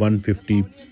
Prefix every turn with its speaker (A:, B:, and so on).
A: 150